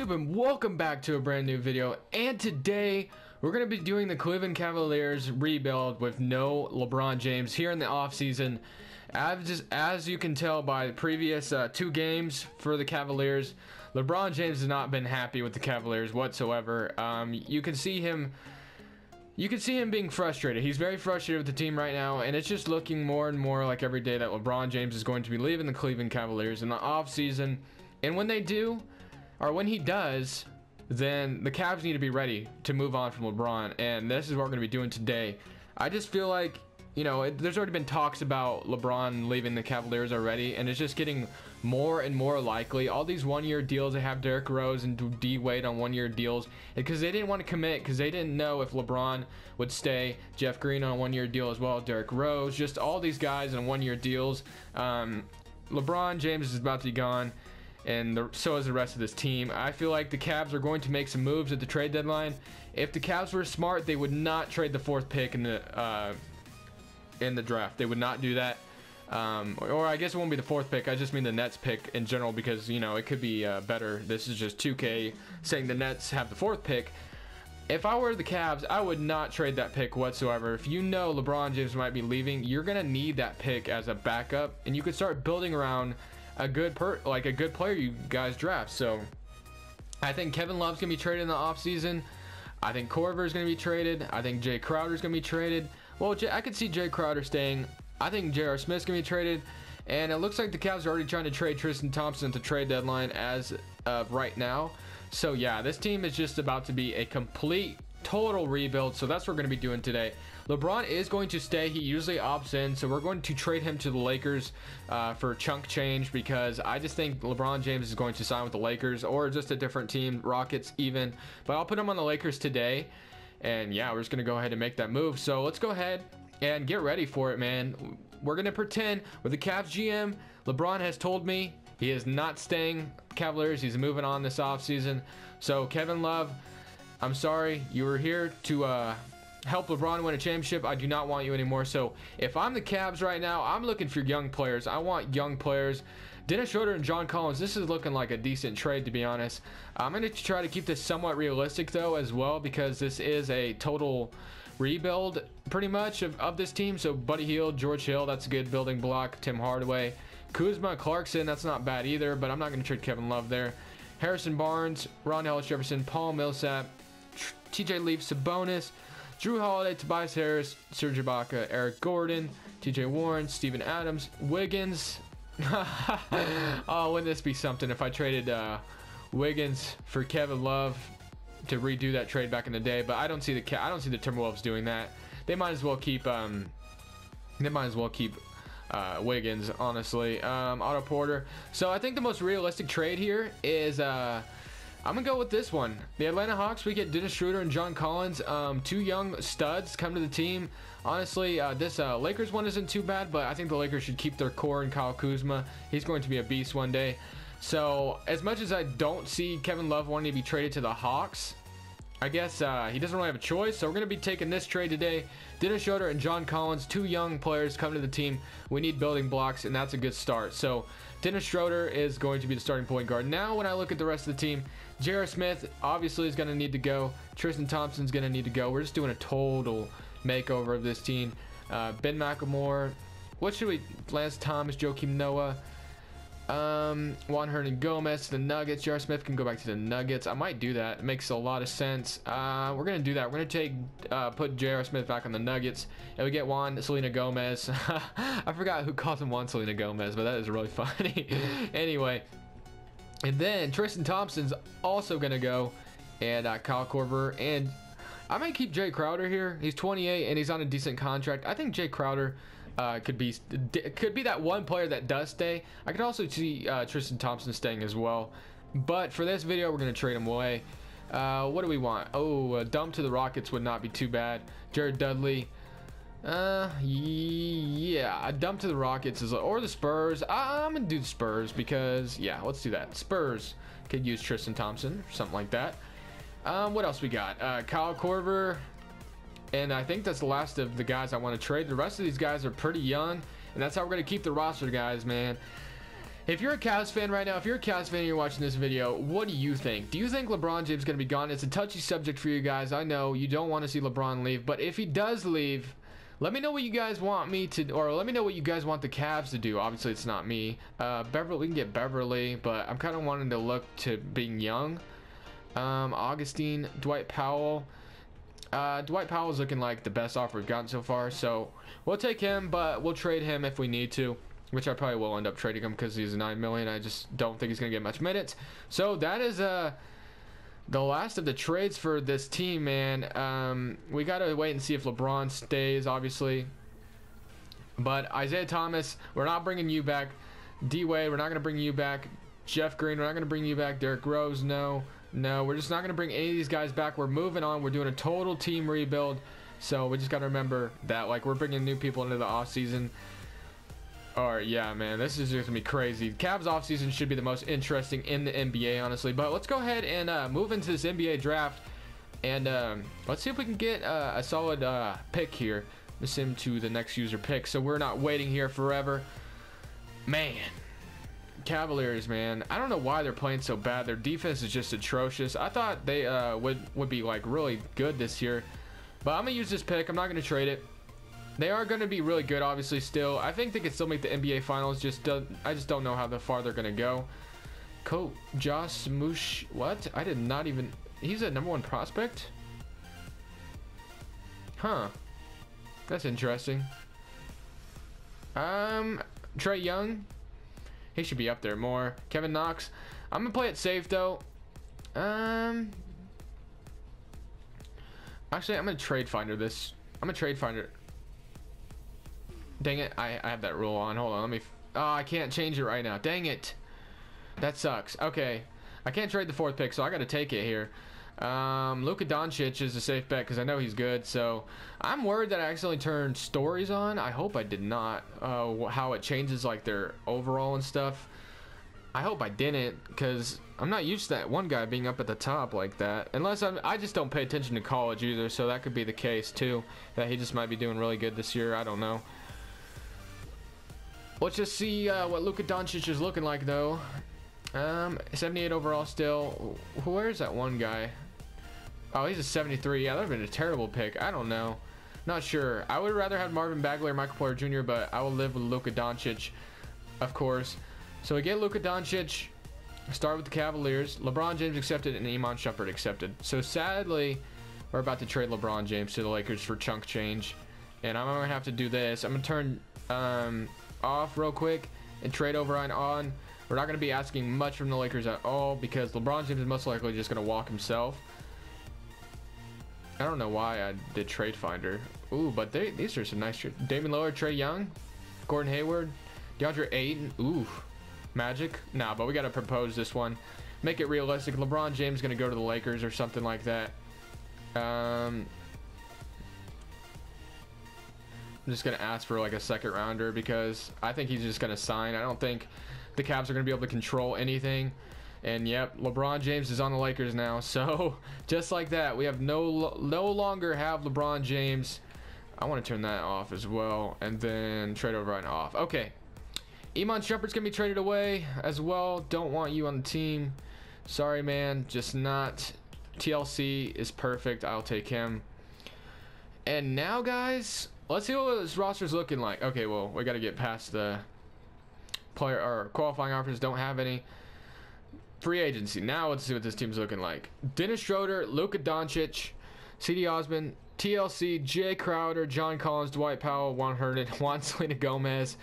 YouTube, and welcome back to a brand new video. And today we're going to be doing the Cleveland Cavaliers rebuild with no LeBron James here in the offseason. As you can tell by the previous two games for the Cavaliers, LeBron James has not been happy with the Cavaliers whatsoever. You can see him being frustrated. He's very frustrated with the team right now, and it's just looking more and more like every day that LeBron James is going to be leaving the Cleveland Cavaliers in the offseason. And when they do, or when he does, then the Cavs need to be ready to move on from LeBron, and this is what we're going to be doing today. I just feel like, you know, there's already been talks about LeBron leaving the Cavaliers already, and it's just getting more and more likely. All these one-year deals, they have Derrick Rose and D Wade on one-year deals because they didn't want to commit, because they didn't know if LeBron would stay. Jeff Green on a one-year deal as well, Derrick Rose, just all these guys on one-year deals. LeBron James is about to be gone, and so is the rest of this team. I feel like the Cavs are going to make some moves at the trade deadline. If the Cavs were smart, they would not trade the 4th pick in the draft. They would not do that. Or I guess it won't be the 4th pick. I just mean the Nets pick in general, because, you know, it could be better. This is just 2K saying the Nets have the 4th pick. If I were the Cavs, I would not trade that pick whatsoever. If you know LeBron James might be leaving, you're going to need that pick as a backup, and you could start building around a good player you guys draft. So I think Kevin Love's gonna be traded in the offseason. I think Korver's gonna be traded. I think Jay Crowder's gonna be traded. Well, I could see Jay Crowder staying. I think J.R. Smith's gonna be traded, and it looks like the Cavs are already trying to trade Tristan Thompson at the trade deadline as of right now. So yeah, this team is just about to be a complete total rebuild. So that's what we're going to be doing today. LeBron is going to stay. He usually opts in, so we're going to trade him to the Lakers for chunk change, because I just think LeBron James is going to sign with the Lakers or just a different team, Rockets even. But I'll put him on the Lakers today, and yeah, we're just going to go ahead and make that move. So let's go ahead and get ready for it, man. We're going to pretend with the Cavs GM. LeBron has told me he is not staying Cavaliers. He's moving on this offseason. So Kevin Love, I'm sorry, you were here to help LeBron win a championship. I do not want you anymore. So if I'm the Cavs right now, I'm looking for young players. I want young players. Dennis Schroeder and John Collins, this is looking like a decent trade, to be honest. I'm going to try to keep this somewhat realistic, though, as well, because this is a total rebuild, pretty much, of this team. So Buddy Hield, George Hill, that's a good building block. Tim Hardaway, Kuzma, Clarkson, that's not bad either, but I'm not going to trade Kevin Love there. Harrison Barnes, Ron Ellis Jefferson, Paul Millsap, TJ Leaf, Sabonis, Drew Holiday, Tobias Harris, Serge Ibaka, Eric Gordon, TJ Warren, Steven Adams, Wiggins. Oh, wouldn't this be something if I traded Wiggins for Kevin Love to redo that trade back in the day? But I don't see the Timberwolves doing that. They might as well keep Wiggins, honestly. Otto Porter. So I think the most realistic trade here is I'm gonna go with this one. The Atlanta Hawks, we get Dennis Schroeder and John Collins, two young studs come to the team. Honestly, this Lakers one isn't too bad, but I think the Lakers should keep their core in Kyle Kuzma. He's going to be a beast one day. So as much as I don't see Kevin Love wanting to be traded to the Hawks, I guess he doesn't really have a choice. So we're going to be taking this trade today. Dennis Schroeder and John Collins, two young players come to the team. We need building blocks, and that's a good start. So Dennis Schroeder is going to be the starting point guard. Now when I look at the rest of the team, J.R. Smith obviously is going to need to go. Tristan Thompson's going to need to go. We're just doing a total makeover of this team. Ben McLemore. What should we? Lance Thomas, Joakim Noah. Juan Hernangomez to the Nuggets. J.R. Smith can go back to the Nuggets. I might do that. It makes a lot of sense. We're gonna do that. We're gonna put J.R. Smith back on the Nuggets, and we get Juan Selena Gomez. I forgot who calls him Juan Selena Gomez, but that is really funny. Anyway, and then Tristan Thompson's also gonna go, and Kyle Korver, and I might keep Jay Crowder here. He's 28 and he's on a decent contract. I think Jay Crowder could be that one player that does stay. I could also see Tristan Thompson staying as well. But for this video, we're going to trade him away. What do we want? Oh, a dump to the Rockets would not be too bad. Jared Dudley. Yeah, a dump to the Rockets or the Spurs. I'm going to do the Spurs because, yeah, let's do that. Spurs could use Tristan Thompson or something like that. What else we got? Kyle Korver. And I think that's the last of the guys I want to trade. The rest of these guys are pretty young, and that's how we're going to keep the roster, guys, man. If you're a Cavs fan right now, if you're a Cavs fan and you're watching this video, what do you think? Do you think LeBron James is going to be gone? It's a touchy subject for you guys. I know you don't want to see LeBron leave, but if he does leave, let me know what you guys want me to, or let me know what you guys want the Cavs to do. Obviously, it's not me. Beverly, we can get Beverly, but I'm kind of wanting to look to being young. Augustine, Dwight Powell. Dwight Powell's looking like the best offer we've gotten so far, so we'll take him, but we'll trade him if we need to. Which I probably will end up trading him because he's $9 million. I just don't think he's going to get much minutes. So that is the last of the trades for this team, man. We got to wait and see if LeBron stays, obviously. But Isaiah Thomas, we're not bringing you back. D-Wade, we're not going to bring you back. Jeff Green, we're not going to bring you back. Derrick Rose, no. No, we're just not going to bring any of these guys back. We're moving on. We're doing a total team rebuild. So we just got to remember that. Like, we're bringing new people into the offseason. Alright, yeah, man, this is just gonna be crazy. Cavs offseason should be the most interesting in the NBA, honestly. But let's go ahead and move into this NBA draft, and let's see if we can get a solid pick here. Let's send to the next user pick, so we're not waiting here forever. Man, Cavaliers, man, I don't know why they're playing so bad. Their defense is just atrocious. I thought they would be like really good this year, but I'm gonna use this pick. I'm not gonna trade it. They are going to be really good, obviously, still. I think they could still make the NBA Finals. I just don't know how far they're going to go. Josh Moosh. What? I did not even... He's a #1 prospect? Huh. That's interesting. Trey Young. He should be up there more. Kevin Knox. I'm going to play it safe, though. Actually, I'm going to trade finder this. I'm going to trade finder... Dang it, I have that rule on. Hold on, let me... Oh, I can't change it right now. Dang it. That sucks. Okay. I can't trade the 4th pick, so I got to take it here. Luka Doncic is a safe bet because I know he's good. So I'm worried that I accidentally turned stories on. I hope I did not. How it changes like their overall and stuff. I hope I didn't because I'm not used to that one guy being up at the top like that. Unless I just don't pay attention to college either. So that could be the case too. That he just might be doing really good this year. I don't know. Let's just see what Luka Doncic is looking like, though. 78 overall still. Where's that one guy? Oh, he's a 73. Yeah, that would have been a terrible pick. I don't know. Not sure. I would rather have Marvin Bagley or Michael Porter Jr., but I will live with Luka Doncic, of course. So we get Luka Doncic. Start with the Cavaliers. LeBron James accepted and Iman Shumpert accepted. So sadly, we're about to trade LeBron James to the Lakers for chunk change. And I'm going to have to do this. I'm going to turn... off real quick and trade over on. We're not going to be asking much from the Lakers at all because LeBron James is most likely just going to walk himself. I don't know why I did trade finder. Ooh, but these are some nice trades. Damian Lillard, Trey Young, Gordon Hayward, DeAndre Ayton. Ooh, Magic. Nah, but we got to propose this one. Make it realistic. LeBron James is going to go to the Lakers or something like that. I'm just going to ask for like a 2nd rounder because I think he's just going to sign. I don't think the Cavs are going to be able to control anything. And yep, LeBron James is on the Lakers now. So just like that, we have no longer have LeBron James. I want to turn that off as well. And then trade over and off. Okay. Iman Shumpert's going to be traded away as well. Don't want you on the team. Sorry, man. Just not. TLC is perfect. I'll take him. And now, guys... Let's see what this roster's looking like. Okay, well, we got to get past the player or qualifying offers. Don't have any. Free agency. Now let's see what this team's looking like. Dennis Schroeder, Luka Doncic, C.D. Osman, TLC, Jay Crowder, John Collins, Dwight Powell, Juan Hernan, Juan Selena Gomez.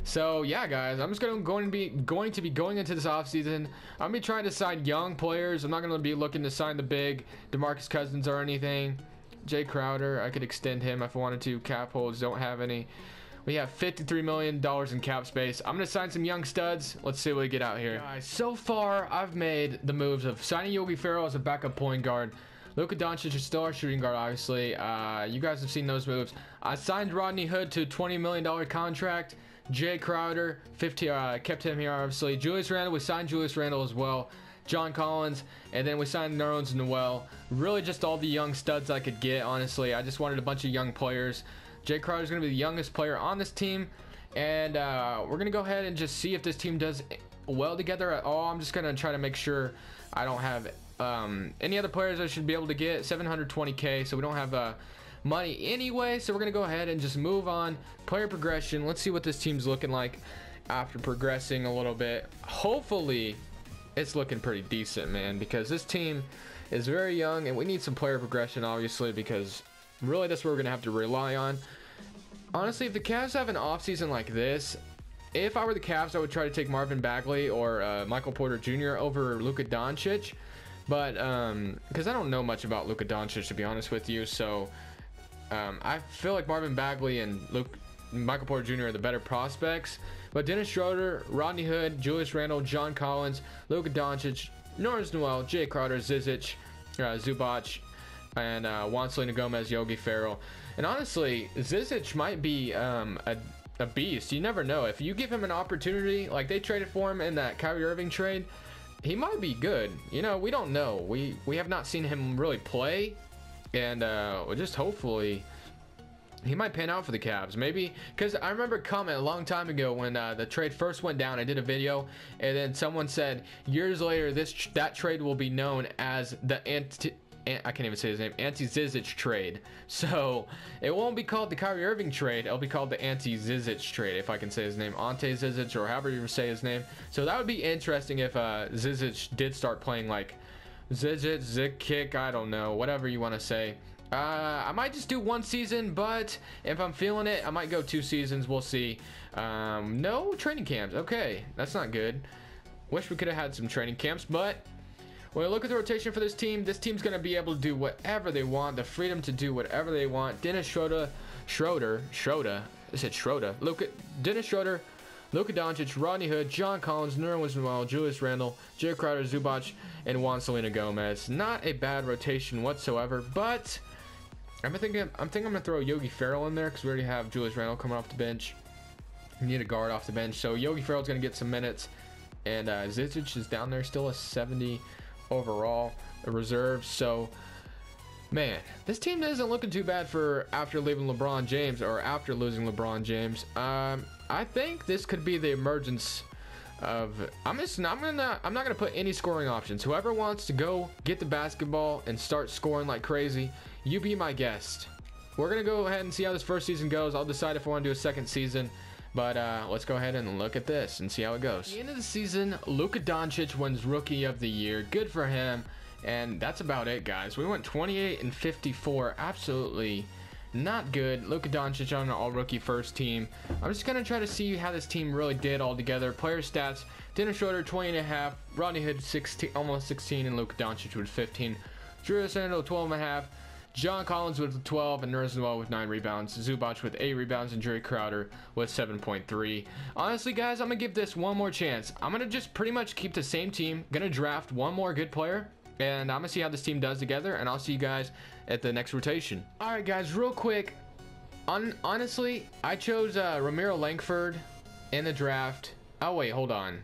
So yeah, guys, I'm just going to be going into this offseason. I'm gonna be trying to sign young players. I'm not gonna be looking to sign the big DeMarcus Cousins or anything. Jay Crowder, I could extend him if I wanted to. Cap holds, don't have any. We have $53 million in cap space. I'm going to sign some young studs. Let's see what we get out here. Guys, so far, I've made the moves of signing Yogi Ferrell as a backup point guard. Luka Doncic is still our shooting guard, obviously. You guys have seen those moves. I signed Rodney Hood to a $20 million contract. Jay Crowder, 50, kept him here, obviously. Julius Randle, we signed Julius Randle as well. John Collins, and then we signed Nerlens Noel. Really just all the young studs I could get, honestly. I just wanted a bunch of young players. Jay Crowder is going to be the youngest player on this team. And we're going to go ahead and just see if this team does well together at all. I'm just going to try to make sure I don't have any other players I should be able to get. 720k, so we don't have money anyway. So we're going to go ahead and just move on. Player progression. Let's see what this team's looking like after progressing a little bit. Hopefully it's looking pretty decent, man, because this team is very young and we need some player progression, obviously, because really that's what we're gonna have to rely on. Honestly, if the Cavs have an offseason like this, if I were the Cavs, I would try to take Marvin Bagley or Michael Porter Jr. over Luka Doncic, but because I don't know much about Luka Doncic, to be honest with you. So I feel like Marvin Bagley and Michael Porter Jr. are the better prospects. But Dennis Schroeder, Rodney Hood, Julius Randle, John Collins, Luka Doncic, Norris Noel, Jay Crowder, Zizic, Zubac, and Juan Selena Gomez, Yogi Ferrell. And honestly, Zizic might be a beast. You never know. If you give him an opportunity, like they traded for him in that Kyrie Irving trade, he might be good. You know, we don't know. We have not seen him really play, and just hopefully he might pan out for the Cavs, maybe, because I remember a comment a long time ago when the trade first went down. I did a video, and then someone said years later that trade will be known as the I can't even say his name, anti-Zizic trade. So it won't be called the Kyrie Irving trade. It'll be called the anti-Zizic trade, if I can say his name, Ante Zizic, or however you say his name. So that would be interesting if Zizic did start playing like Zizic, Zikic, I don't know, whatever you want to say. I might just do one season, but if I'm feeling it, I might go 2 seasons. We'll see. No training camps. Okay, that's not good. Wish we could have had some training camps, but when I look at the rotation for this team's going to be able to do whatever they want, the freedom to do whatever they want. Dennis Schroeder, Dennis Schroeder, Luka Doncic, Rodney Hood, John Collins, Nerlens Noel, Julius Randle, Jay Crowder, Zubac, and Juan Selena Gomez. Not a bad rotation whatsoever, but I'm thinking I'm gonna throw Yogi Ferrell in there because we already have Julius Randle coming off the bench. We need a guard off the bench, so Yogi Ferrell's gonna get some minutes, and Zizic is down there, still a 70 overall, a reserve. So man, this team isn't looking too bad for after leaving LeBron James, or after losing LeBron James. I think this could be the emergence of I'm not gonna put any scoring options. Whoever wants to go get the basketball and start scoring like crazy, you be my guest. We're gonna go ahead and see how this first season goes. I'll decide if I want to do a second season, but let's go ahead and look at this and see how it goes. At the end of the season, Luka Doncic wins Rookie of the Year. Good for him. And that's about it, guys. We went 28 and 54. Absolutely not good. Luka Doncic on an all-rookie first team. I'm just gonna try to see how this team really did all together. Player stats: Dennis Schroeder 20.5, Rodney Hood 16, almost 16, and Luka Doncic with 15. Julius Randle 12.5, John Collins with 12, and Nerlens Noel with 9 rebounds. Zubac with 8 rebounds, and Jay Crowder with 7.3. Honestly, guys, I'm gonna give this one more chance. I'm gonna just pretty much keep the same team. Gonna draft one more good player, and I'm gonna see how this team does together, and I'll see you guys at the next rotation. All right, guys, real quick. Honestly, I chose Ramiro Langford in the draft. Oh wait, hold on.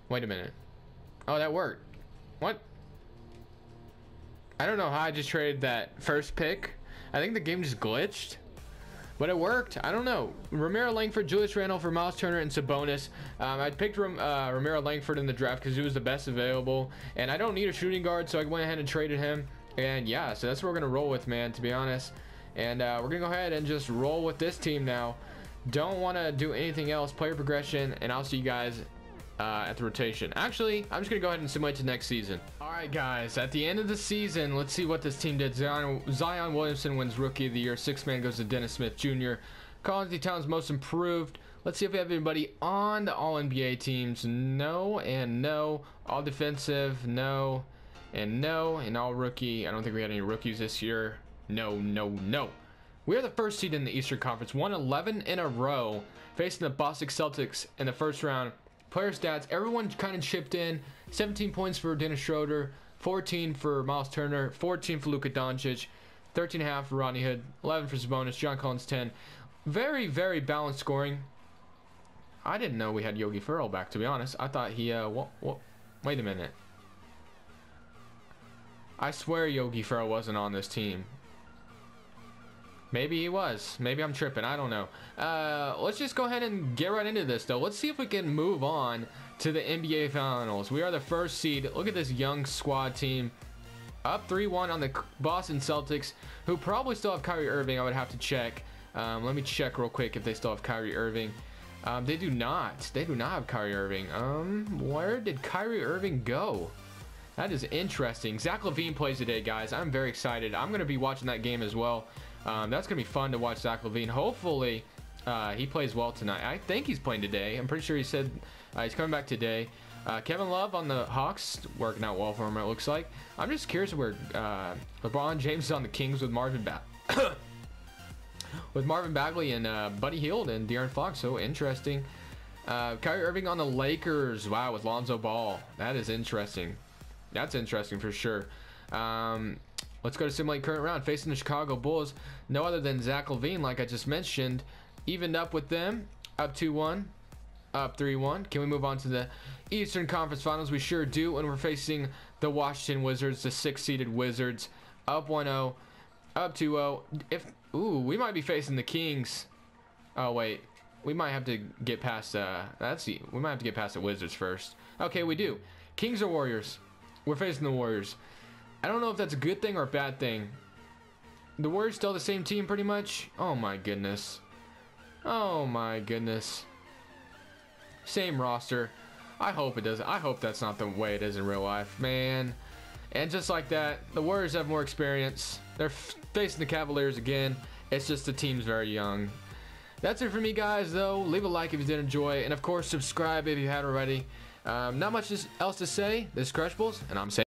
Wait a minute. Oh, that worked. What? I don't know how I just traded that first pick. I think the game just glitched, but it worked. I don't know. Ramiro Langford, Julius Randle for Miles Turner, and Sabonis. I picked Ramiro Langford in the draft because he was the best available, and I don't need a shooting guard, so I went ahead and traded him. And yeah, so that's what we're gonna roll with, man, to be honest. And we're gonna go ahead and just roll with this team now. Don't want to do anything else. Player progression, and I'll see you guys at the rotation. Actually, I'm just gonna go ahead and simulate to next season. All right, guys, at the end of the season, let's see what this team did. Zion Williamson wins Rookie of the Year. 6th man goes to Dennis Smith Jr. Carl-Anthony Towns most improved. Let's see if we have anybody on the All-NBA teams. No and no. All defensive, no and no. And all rookie. I don't think we had any rookies this year. No, no, no. We are the first seed in the Eastern Conference. Won 11 in a row, facing the Boston Celtics in the first round. Player stats: everyone kind of chipped in. 17 points for Dennis Schroeder, 14 for Miles Turner, 14 for Luka Doncic, 13.5 for Rodney Hood, 11 for Sabonis, John Collins 10. Very, very balanced scoring. I didn't know we had Yogi Ferrell back, to be honest. I thought he wait a minute. I swear Yogi Ferrell wasn't on this team. Maybe he was. Maybe I'm tripping. I don't know. Let's just go ahead and get right into this, though. Let's see if we can move on to the NBA Finals. We are the first seed. Look at this young squad team. Up 3-1 on the Boston Celtics, who probably still have Kyrie Irving. I would have to check. Let me check real quick if they still have Kyrie Irving. They do not. They do not have Kyrie Irving. Where did Kyrie Irving go? That is interesting. Zach LaVine plays today, guys. I'm very excited. I'm going to be watching that game as well. That's going to be fun to watch Zach LaVine. Hopefully, he plays well tonight. I think he's playing today. I'm pretty sure he said he's coming back today. Kevin Love on the Hawks, working out well for him, it looks like. I'm just curious where LeBron James is on the Kings with Marvin Bagley and Buddy Hield and De'Aaron Fox. So interesting. Kyrie Irving on the Lakers. Wow, with Lonzo Ball. That is interesting. That's interesting for sure. Let's go to simulate current round. Facing the Chicago Bulls. No other than Zach LaVine, like I just mentioned. Evened up with them. Up 2-1. Up 3-1. Can we move on to the Eastern Conference Finals? We sure do. When we're facing the Washington Wizards, the 6-seeded Wizards. Up 1-0. Up 2-0. We might be facing the Kings. Oh, wait. We might have to get past, we might have to get past the Wizards first. Okay, we do. Kings or Warriors? We're facing the Warriors. I don't know if that's a good thing or a bad thing. The Warriors still the same team pretty much. Oh my goodness. Oh my goodness. Same roster. I hope it doesn't. I hope that's not the way it is in real life, man. And just like that, the Warriors have more experience. They're facing the Cavaliers again. It's just the team's very young. That's it for me, guys, though. Leave a like if you did enjoy. And, of course, subscribe if you hadn't already. Not much else to say. This is Crushables, and I'm saying